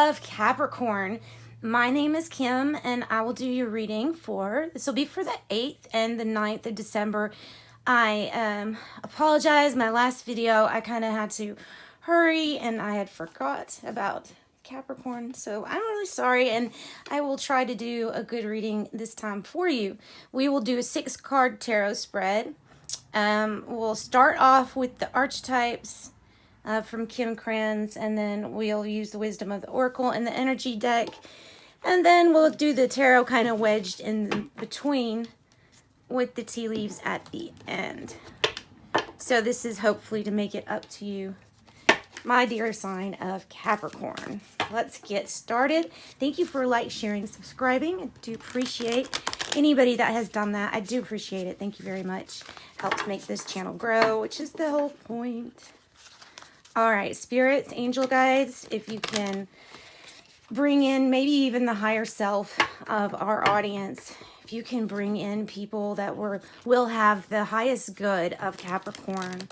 of Capricorn. My name is Kim, and I will do your reading this will be for the 8th and the 9th of December. I apologize. My last video, I kind of had to hurry, and I had forgot about Capricorn, so I'm really sorry, and I will try to do a good reading this time for you. We will do a 6-card tarot spread. We'll start off with the archetypes from Kim Kranz, and then we'll use the Wisdom of the Oracle and the Energy deck, and then we'll do the tarot kind of wedged in between with the tea leaves at the end. So this is hopefully to make it up to you, my dear sign of Capricorn. Let's get started. Thank you for sharing, subscribing. I do appreciate anybody that has done that. I do appreciate it. Thank you very much. Helps make this channel grow, which is the whole point. All right, spirits, angel guides, if you can bring in maybe even the higher self of our audience, if you can bring in people that will have the highest good of Capricorn,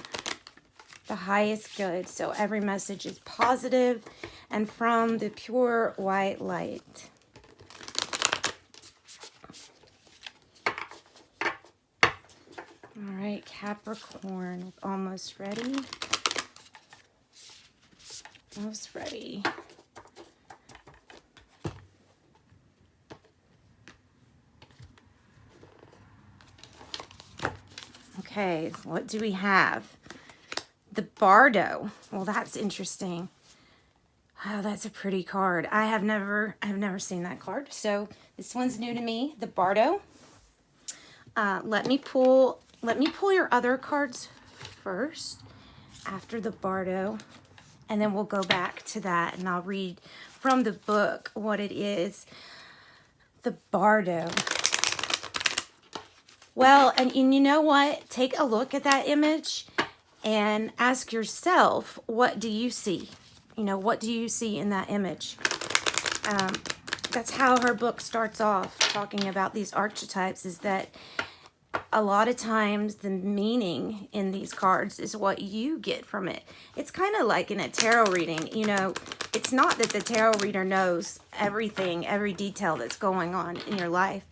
the highest good. So every message is positive and from the pure white light. All right, Capricorn, almost ready. Almost ready. Okay, what do we have? The Bardo. Well, that's interesting. Oh, that's a pretty card. I've never seen that card. So this one's new to me. The Bardo. Let me pull your other cards first after the Bardo, and then we'll go back to that, and I'll read from the book what it is. The Bardo. Well, and you know what? Take a look at that image and ask yourself, what do you see? You know, what do you see in that image? That's how her book starts off, talking about these archetypes, is that a lot of times the meaning in these cards is what you get from it. It's kind of like in a tarot reading, you know, it's not that the tarot reader knows everything, every detail that's going on in your life.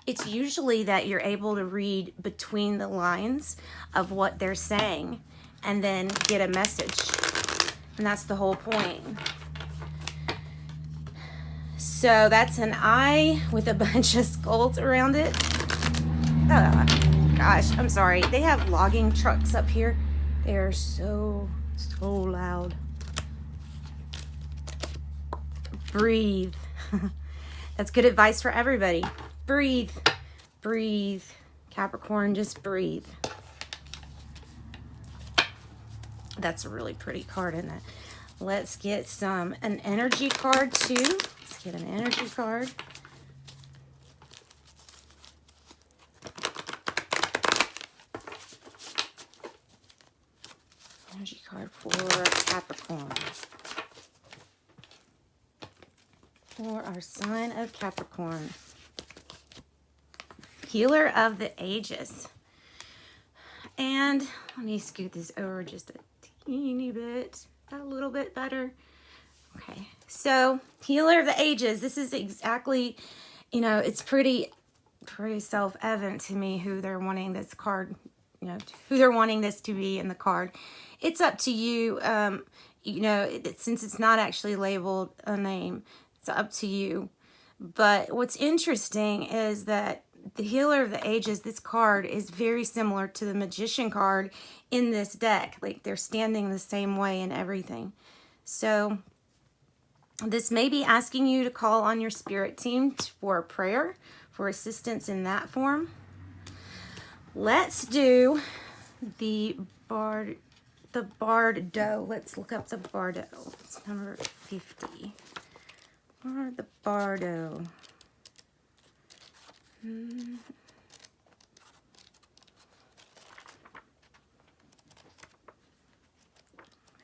It's usually that you're able to read between the lines of what they're saying and then get a message. And that's the whole point. So that's an eye with a bunch of skulls around it. Gosh, I'm sorry. They have logging trucks up here. They're so loud. Breathe. That's good advice for everybody. Breathe. Breathe. Capricorn, just breathe. That's a really pretty card, isn't it? Let's get an energy card too. Let's get an energy card. Energy card for Capricorn. For our sign of Capricorn. Healer of the ages. And let me scoot this over just a teeny bit. A little bit better. Okay. So, Healer of the ages. This is exactly, you know, it's pretty self-evident to me who they're wanting this card, you know, who they're wanting this to be in the card. It's up to you. You know, since it's not actually labeled a name, it's up to you. But what's interesting is that the Healer of the Ages, this card is very similar to the Magician card in this deck. Like, they're standing the same way and everything. So this may be asking you to call on your spirit team for a prayer, for assistance in that form. Let's do the Bardo. Let's look up the Bardo. It's number 50. Or the Bardo.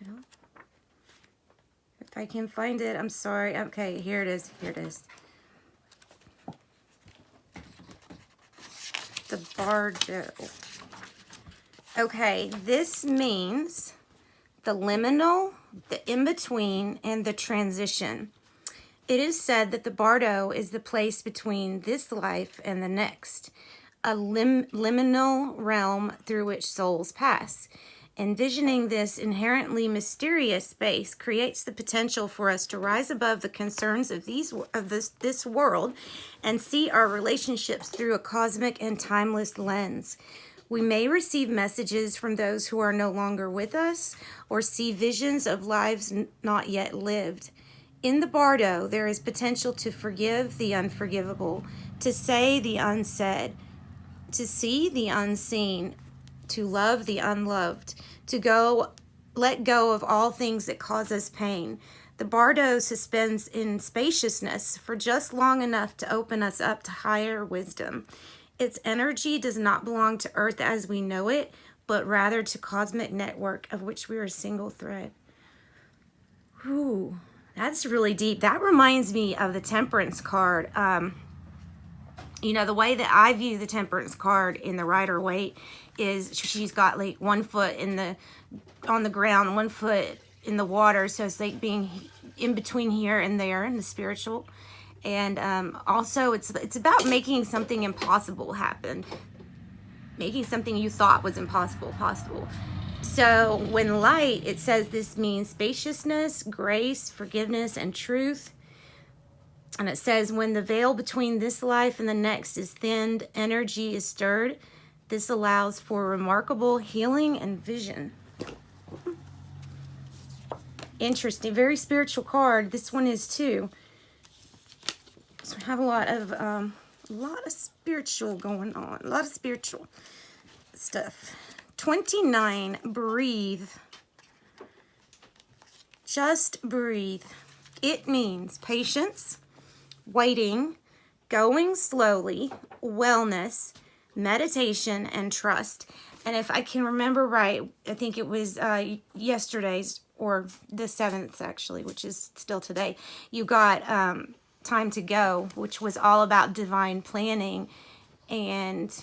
Well, if I can find it, I'm sorry. Okay, here it is. Here it is. The Bardo. Okay, this means the liminal, the in-between, and the transition. It is said that the bardo is the place between this life and the next, a liminal realm through which souls pass. Envisioning this inherently mysterious space creates the potential for us to rise above the concerns of this world and see our relationships through a cosmic and timeless lens. We may receive messages from those who are no longer with us or see visions of lives not yet lived. In the bardo, there is potential to forgive the unforgivable, to say the unsaid, to see the unseen, to love the unloved, to let go of all things that cause us pain. The bardo suspends in spaciousness for just long enough to open us up to higher wisdom. Its energy does not belong to Earth as we know it, but rather to cosmic network of which we are a single thread. Whew, that's really deep. That reminds me of the Temperance card. You know, the way that I view the Temperance card in the Rider-Waite is she's got like 1 foot on the ground, 1 foot in the water. So it's like being in between here and there in the spiritual. And also it's about making something impossible happen. Making something you thought was impossible, possible. So when light, it says this means spaciousness, grace, forgiveness, and truth. And it says, when the veil between this life and the next is thinned, energy is stirred. This allows for remarkable healing and vision. Interesting. Very spiritual card. This one is too. So we have a lot of spiritual going on. A lot of spiritual stuff. 29. Breathe. Just breathe. It means patience, waiting, going slowly, wellness, meditation, and trust. And if I can remember right, I think it was yesterday's, or the 7th actually, which is still today, you got Time to Go, which was all about divine planning and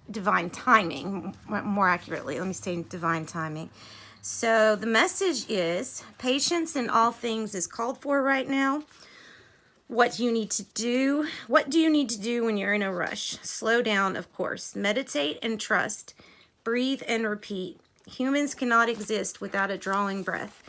divine timing, more accurately. Let me say divine timing. So the message is patience in all things is called for right now. What do you need to do? What do you need to do when you're in a rush? Slow down, of course. Meditate and trust. Breathe and repeat. Humans cannot exist without a drawing breath.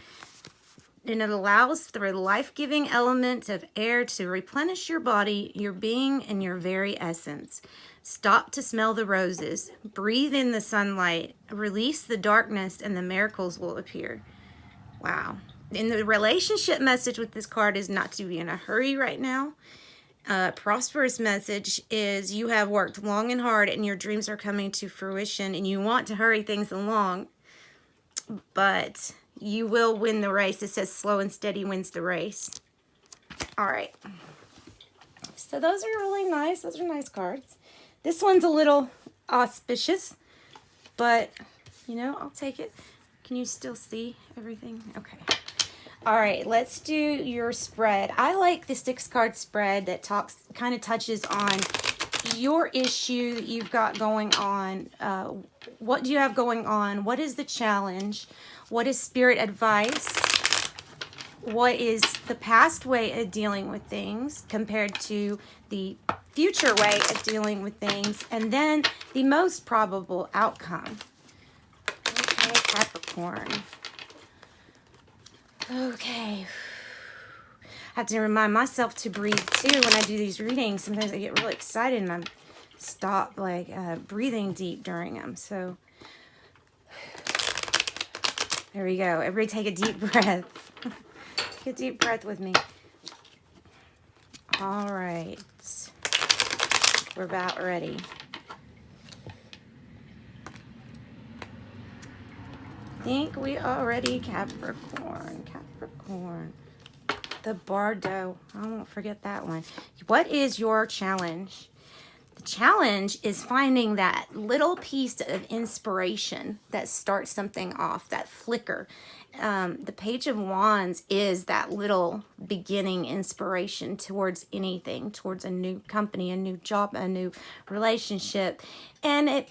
And it allows the life-giving element of air to replenish your body, your being, and your very essence. Stop to smell the roses. Breathe in the sunlight. Release the darkness, and the miracles will appear. Wow. And the relationship message with this card is not to be in a hurry right now. Prosperous message is you have worked long and hard and your dreams are coming to fruition and you want to hurry things along, but you will win the race. It says slow and steady wins the race. All right. So those are really nice. Those are nice cards. This one's a little auspicious, but you know, I'll take it. Can you still see everything? Okay. All right, let's do your spread. I like the 6-card spread that kind of touches on your issue that you've got going on. What do you have going on? What is the challenge? What is spirit advice? What is the past way of dealing with things compared to the future way of dealing with things? And then the most probable outcome. Okay, Capricorn. Okay. I have to remind myself to breathe too when I do these readings. Sometimes I get really excited and I stop breathing deep during them. So there we go. Everybody take a deep breath. Take a deep breath with me. All right. We're about ready. I think we are ready, Capricorn. Capricorn. The Bardo. I won't forget that one. What is your challenge? The challenge is finding that little piece of inspiration that starts something off, that flicker. The Page of Wands is that little beginning inspiration towards anything, towards a new company, a new job, a new relationship. And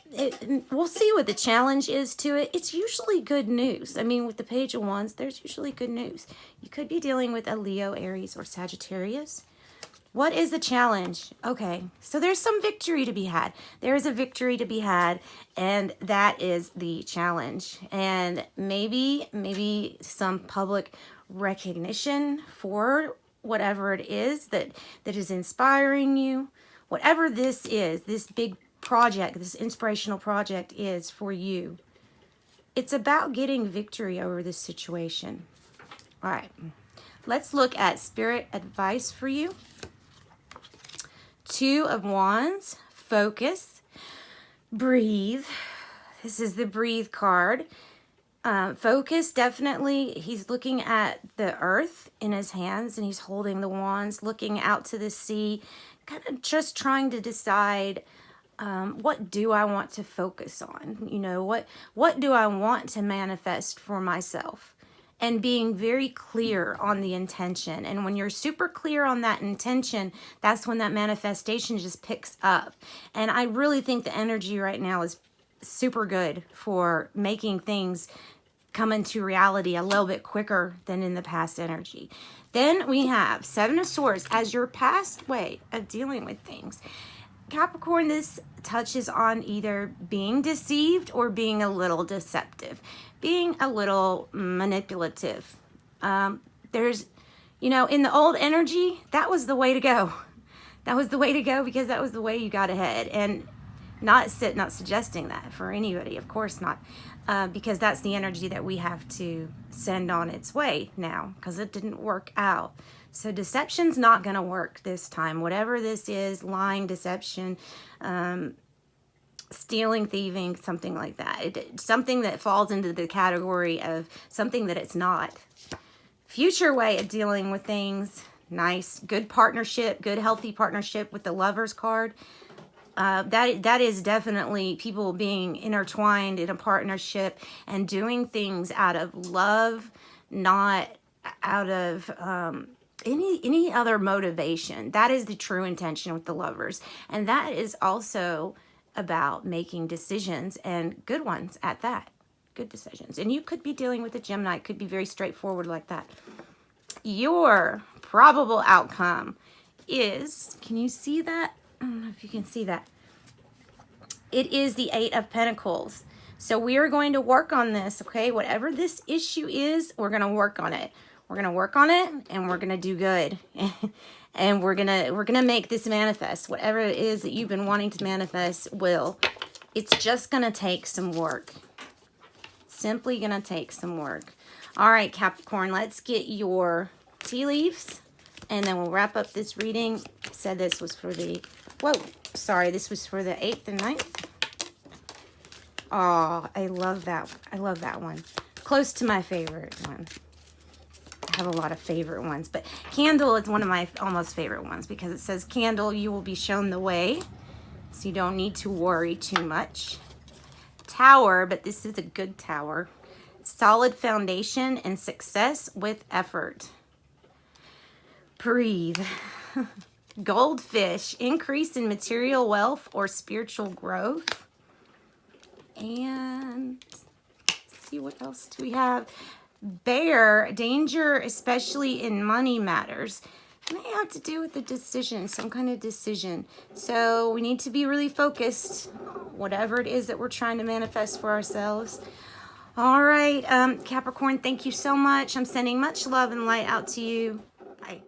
we'll see what the challenge is to it. It's usually good news. I mean, with the Page of Wands, there's usually good news. You could be dealing with a Leo, Aries, or Sagittarius. What is the challenge? Okay, so there's some victory to be had. There is a victory to be had, and that is the challenge. And maybe some public recognition for whatever it is that is inspiring you. Whatever this is, this big project, this inspirational project is for you. It's about getting victory over this situation. All right, let's look at spirit advice for you. Two of Wands, focus, breathe. This is the breathe card. Focus, definitely. He's looking at the earth in his hands and he's holding the wands, looking out to the sea, kind of just trying to decide, what do I want to focus on? You know, what do I want to manifest for myself? And being very clear on the intention. And when you're super clear on that intention, that's when that manifestation just picks up. And I really think the energy right now is super good for making things come into reality a little bit quicker than in the past energy. Then we have Seven of Swords as your past way of dealing with things. Capricorn, this touches on either being deceived or being a little deceptive, being a little manipulative. There's, you know, in the old energy, that was the way to go. That was the way to go because that was the way you got ahead. And not suggesting that for anybody, of course not, because that's the energy that we have to send on its way now because it didn't work out. So deception's not going to work this time. Whatever this is, lying, deception, stealing, thieving, something like that. Something that falls into the category of something that it's not. Future way of dealing with things, nice, good partnership, good healthy partnership with the Lovers card. That is definitely people being intertwined in a partnership and doing things out of love, not out of any other motivation. That is the true intention with the Lovers. And that is also about making decisions, and good ones at that. Good decisions. And you could be dealing with a Gemini. It could be very straightforward like that. Your probable outcome is, can you see that? I don't know if you can see that. It is the Eight of Pentacles. So we are going to work on this, okay? Whatever this issue is, we're going to work on it. We're going to work on it and we're going to do good. And we're going to make this manifest. Whatever it is that you've been wanting to manifest will. It's just going to take some work. Simply going to take some work. All right, Capricorn, let's get your tea leaves and then we'll wrap up this reading. Said this was for the, this was for the 8th and 9th. Oh, I love that. I love that one. Close to my favorite one. I have a lot of favorite ones, but Candle is one of my almost favorite ones because it says, Candle, you will be shown the way, so you don't need to worry too much. Tower, but this is a good tower. Solid foundation and success with effort. Breathe. Goldfish, increase in material wealth or spiritual growth. And let's see, what else do we have? Bear, danger, especially in money matters. It may have to do with a decision, some kind of decision. So we need to be really focused, whatever it is that we're trying to manifest for ourselves. All right, Capricorn, thank you so much. I'm sending much love and light out to you. Bye.